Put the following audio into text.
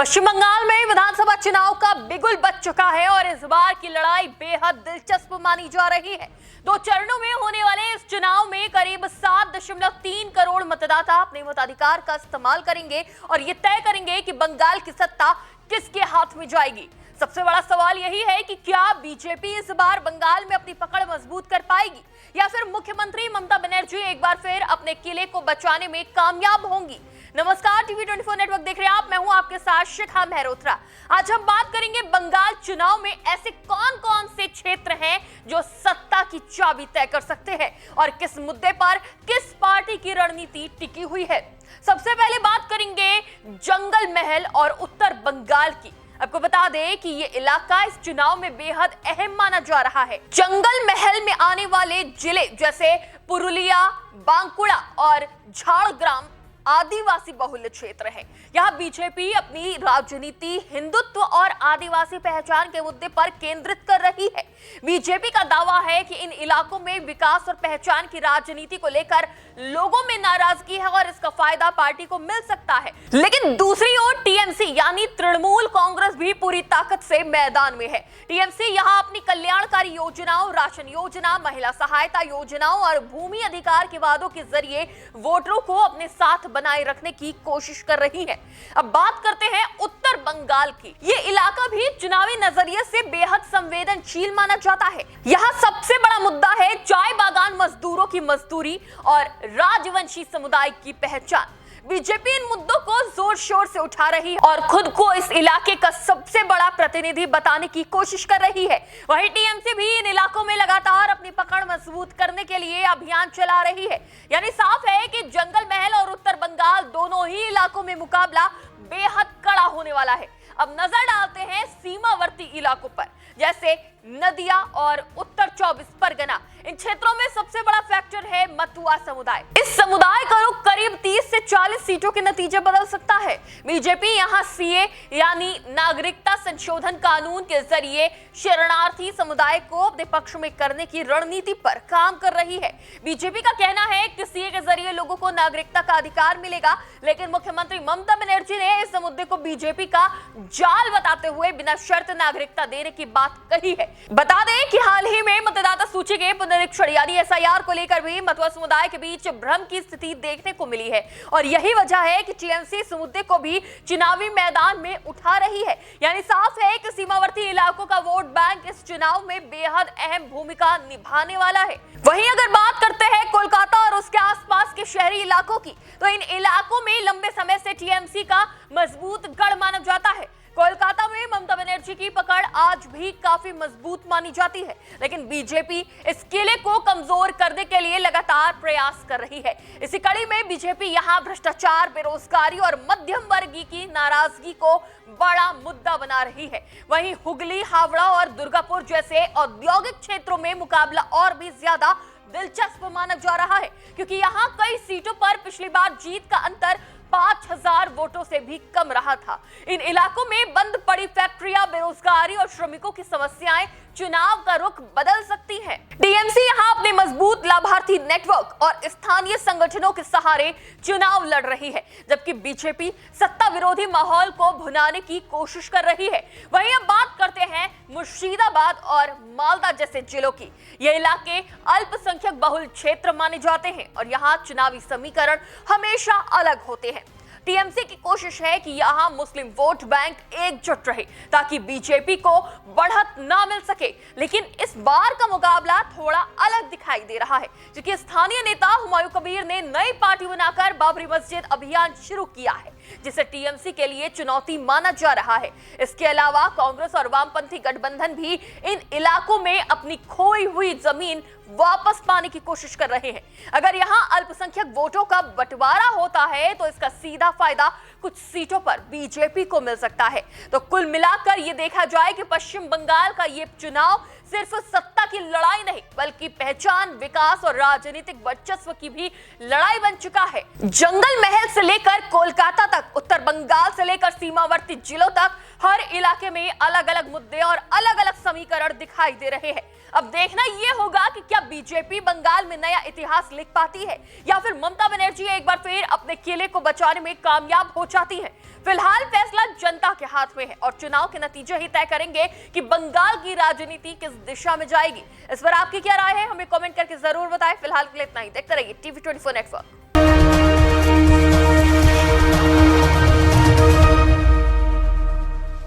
पश्चिम बंगाल में विधानसभा चुनाव का बिगुल बज चुका है और इस बार की लड़ाई बेहद दिलचस्प मानी जा रही है। 2 चरणों में होने वाले इस चुनाव में करीब 7.3 करोड़ मतदाता अपने मताधिकार का इस्तेमाल करेंगे और ये तय करेंगे कि बंगाल की सत्ता किसके हाथ में जाएगी। सबसे बड़ा सवाल यही है कि क्या बीजेपी इस बार बंगाल में अपनी पकड़ मजबूत कर पाएगी या फिर मुख्यमंत्री ममता बनर्जी एक बार फिर अपने किले को बचाने में कामयाब होंगी। नमस्कार, टीवी 24 नेटवर्क देख रहे हैं आप। मैं हूं आपके साथ शिखा मेहरोत्रा। आज हम बात करेंगे बंगाल चुनाव में ऐसे कौन कौन से क्षेत्र हैं जो सत्ता की चाबी तय कर सकते हैं और किस मुद्दे पर किस पार्टी की रणनीति टिकी हुई है। सबसे पहले बात करेंगे जंगल महल और उत्तर बंगाल की। आपको बता दें कि ये इलाका इस चुनाव में बेहद अहम माना जा रहा है। जंगल महल में आने वाले जिले जैसे पुरुलिया, बांकुड़ा और झाड़ग्राम आदिवासी बहुल क्षेत्र है। यहाँ बीजेपी अपनी राजनीति हिंदुत्व और आदिवासी पहचान के मुद्दे पर केंद्रित कर रही है। बीजेपी का दावा है कि इन इलाकों में विकास और पहचान की राजनीति को लेकर लोगों में नाराजगी है और इसका फायदा पार्टी को मिल सकता है। लेकिन दूसरी ओर टीएमसी यानी तृणमूल कांग्रेस भी पूरी ताकत से मैदान में है। टीएमसी यहाँ अपनी कल्याणकारी योजनाओं, राशन योजना, महिला सहायता योजनाओं और भूमि अधिकार के वादों के जरिए वोटरों को अपने साथ बनाए रखने की कोशिश कर रही है। अब बात करते हैं उत्तर बंगाल की। ये इलाका भी चुनावी नजरिए से बेहद संवेदनशील माना जाता है। यहाँ सबसे बड़ा मुद्दा है चाय बागान मजदूरों की मजदूरी और राजवंशी समुदाय की पहचान। बीजेपी इन मुद्दों को जोर शोर से उठा रही है और खुद को इस इलाके का सबसे बड़ा प्रतिनिधि बताने की कोशिश कर रही है। वहीं टीएमसी भी इन इलाकों में लगातार अपनी पकड़ मजबूत करने के लिए अभियान चला रही है। यानी साफ है कि जंगल महल और उत्तर बंगाल दोनों ही इलाकों में मुकाबला बेहद कड़ा होने वाला है। अब नजर डालते हैं सीमावर्ती इलाकों पर, जैसे नदिया और उत्तर 24 परगना। इन क्षेत्रों में सबसे बड़ा फैक्टर है मतुआ समुदाय। इस समुदाय का रुख करीब 30 से 40 सीटों के नतीजे बदल सकता है। बीजेपी यहां सीए यानी नागरिकता संशोधन कानून के जरिए शरणार्थी समुदाय को अपने पक्ष में करने की रणनीति पर काम कर रही है। बीजेपी का कहना है कि सीए के जरिए लोगों को नागरिकता का अधिकार मिलेगा, लेकिन मुख्यमंत्री ममता बनर्जी ने इस मुद्दे को बीजेपी का जाल बताते हुए बिना शर्त नागरिकता देने की बात कही है। बता दें कि हाल ही में मतदाता सूची के पुनरीक्षण यानी एसआईआर को लेकर भी मतुआ समुदाय के बीच भ्रम की स्थिति देखने को मिली है और यही वजह है कि टीएमसी इस मुद्दे को भी चुनावी मैदान में उठा रही है। यानी साफ है कि सीमावर्ती इलाकों का वोट बैंक इस चुनाव में बेहद अहम भूमिका निभाने वाला है। वहीं अगर बात करते हैं कोलकाता और उसके आसपास के शहरी इलाकों की, तो इन इलाकों में लंबे समय से टीएमसी का मजबूत गढ़ माना जाता है। कोलकाता में ममता बनर्जी की पकड़ आज भी काफी मजबूत मानी जाती है, लेकिन बीजेपी इस किले को कमजोर करने के लिए लगातार प्रयास कर रही है। इसी कड़ी में बीजेपी यहां भ्रष्टाचार, बेरोजगारी और मध्यम वर्गीय की नाराजगी को बड़ा मुद्दा बना रही है। वहीं हुगली, हावड़ा और दुर्गापुर जैसे औद्योगिक क्षेत्रों में मुकाबला और भी ज्यादा दिलचस्प माना जा रहा है, क्योंकि यहाँ कई सीटों पर पिछली बार जीत का अंतर 5000 वोटों से भी कम रहा था। इन इलाकों में बंद पड़ी फैक्ट्रियां, बेरोजगारी और श्रमिकों की समस्याएं चुनाव का रुख बदल सकती हैं। टीएमसी यहां अपने मजबूत लाभार्थी नेटवर्क और स्थानीय संगठनों के सहारे चुनाव लड़ रही है, जबकि बीजेपी सत्ता विरोधी माहौल को भुनाने की कोशिश कर रही है। वहीं अब बात करते हैं मुर्शिदाबाद और मालदा जैसे जिलों की। ये इलाके अल्पसंख्यक बहुल क्षेत्र माने जाते हैं और यहाँ चुनावी समीकरण हमेशा अलग होते हैं। टीएमसी की कोशिश है कि यहां मुस्लिम वोट बैंक एकजुट रहे ताकि बीजेपी को बढ़त ना मिल सके, लेकिन इस बार का मुकाबला थोड़ा अलग दिखाई दे रहा है, क्योंकि स्थानीय नेता हुमायूं कबीर ने नई पार्टी बनाकर बाबरी मस्जिद अभियान शुरू किया है, जिसे टीएमसी के लिए चुनौती माना जा रहा है। इसके अलावा कांग्रेस और वामपंथी गठबंधन भी इन इलाकों में अपनी खोई हुई जमीन वापस पाने की कोशिश कर रहे हैं। अगर यहां अल्पसंख्यक वोटों का बंटवारा होता है तो इसका सीधा फायदा कुछ सीटों पर बीजेपी को मिल सकता है। तो कुल मिलाकर ये देखा जाए कि पश्चिम बंगाल का ये चुनाव सिर्फ सत्ता की लड़ाई नहीं, बल्कि पहचान, विकास और राजनीतिक वर्चस्व की भी लड़ाई बन चुका है। जंगल महल से लेकर कोलकाता तक, उत्तर बंगाल से लेकर सीमावर्ती जिलों तक हर इलाके में अलग अलग मुद्दे और अलग अलग समीकरण दिखाई दे रहे हैं। अब देखना यह होगा कि क्या बीजेपी बंगाल में नया इतिहास लिख पाती है या फिर ममता बनर्जी एक बार फिर अपने किले को बचाने में कामयाब हो जाती है। फिलहाल फैसला जनता के हाथ में है और चुनाव के नतीजे ही तय करेंगे कि बंगाल की राजनीति किस दिशा में जाएगी। इस पर आपकी क्या राय है, हमें कमेंट करके जरूर बताएं। फिलहाल के लिए इतना ही। देखते रहिए टीवी 24 नेटवर्क।